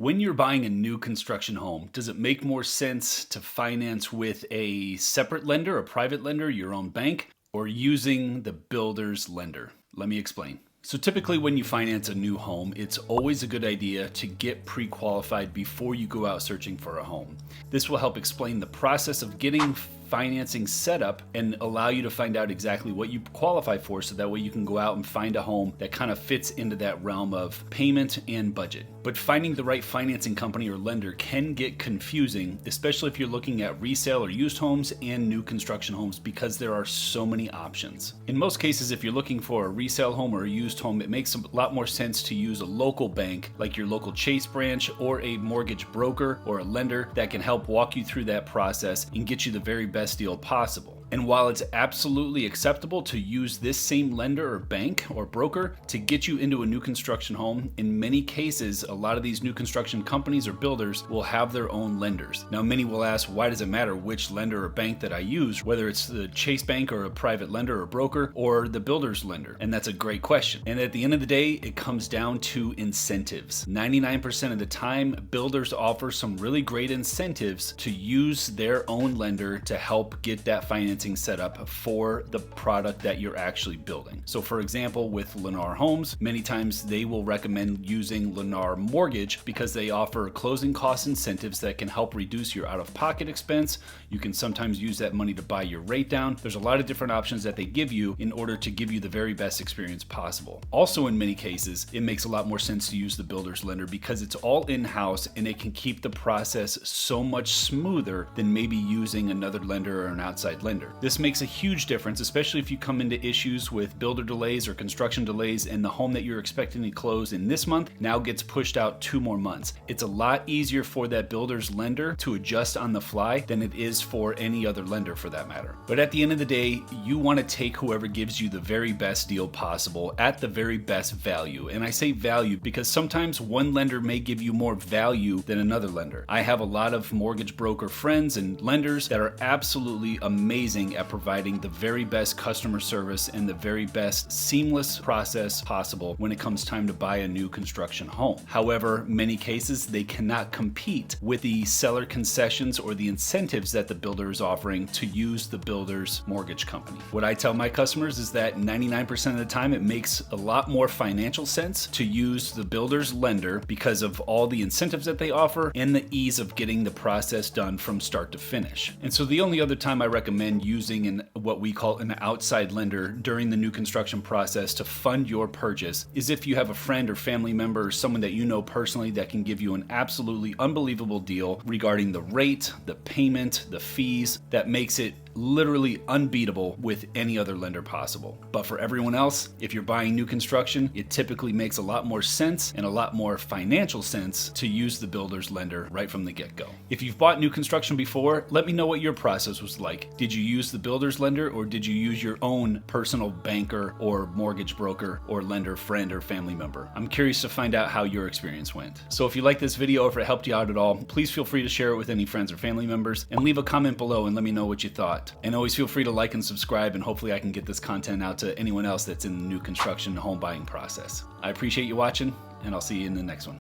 When you're buying a new construction home, does it make more sense to finance with a separate lender, a private lender, your own bank, or using the builder's lender? Let me explain. So typically when you finance a new home, it's always a good idea to get pre-qualified before you go out searching for a home. This will help explain the process of getting financing set up and allow you to find out exactly what you qualify for, so that way you can go out and find a home that kind of fits into that realm of payment and budget. But finding the right financing company or lender can get confusing, especially if you're looking at resale or used homes and new construction homes, because there are so many options. In most cases, if you're looking for a resale home or a used home, it makes a lot more sense to use a local bank like your local Chase branch or a mortgage broker or a lender that can help walk you through that process and get you the very best deal possible. And while it's absolutely acceptable to use this same lender or bank or broker to get you into a new construction home, in many cases, a lot of these new construction companies or builders will have their own lenders. Now, many will ask, why does it matter which lender or bank that I use, whether it's the Chase Bank or a private lender or broker or the builder's lender? And that's a great question. And at the end of the day, it comes down to incentives. 99% of the time, builders offer some really great incentives to use their own lender to help get that financing set up for the product that you're actually building. So for example, with Lennar Homes, many times they will recommend using Lennar Mortgage because they offer closing cost incentives that can help reduce your out-of-pocket expense. You can sometimes use that money to buy your rate down. There's a lot of different options that they give you in order to give you the very best experience possible. Also, in many cases, it makes a lot more sense to use the builder's lender because it's all in-house and it can keep the process so much smoother than maybe using another lender or an outside lender. This makes a huge difference, especially if you come into issues with builder delays or construction delays and the home that you're expecting to close in this month now gets pushed out 2 more months. It's a lot easier for that builder's lender to adjust on the fly than it is for any other lender for that matter. But at the end of the day, you want to take whoever gives you the very best deal possible at the very best value. And I say value because sometimes one lender may give you more value than another lender. I have a lot of mortgage broker friends and lenders that are absolutely amazing at providing the very best customer service and the very best seamless process possible when it comes time to buy a new construction home. However, many cases they cannot compete with the seller concessions or the incentives that the builder is offering to use the builder's mortgage company. What I tell my customers is that 99% of the time it makes a lot more financial sense to use the builder's lender because of all the incentives that they offer and the ease of getting the process done from start to finish. And so the only other time I recommend using what we call an outside lender during the new construction process to fund your purchase is if you have a friend or family member or someone that you know personally that can give you an absolutely unbelievable deal regarding the rate, the payment, the fees, that makes it literally unbeatable with any other lender possible. But for everyone else, if you're buying new construction, it typically makes a lot more sense and a lot more financial sense to use the builder's lender right from the get-go. If you've bought new construction before, let me know what your process was like. Did you use the builder's lender or did you use your own personal banker or mortgage broker or lender friend or family member? I'm curious to find out how your experience went. So if you like this video or if it helped you out at all, please feel free to share it with any friends or family members and leave a comment below and let me know what you thought. And always feel free to like and subscribe, and hopefully I can get this content out to anyone else that's in the new construction and home buying process. I appreciate you watching, and I'll see you in the next one.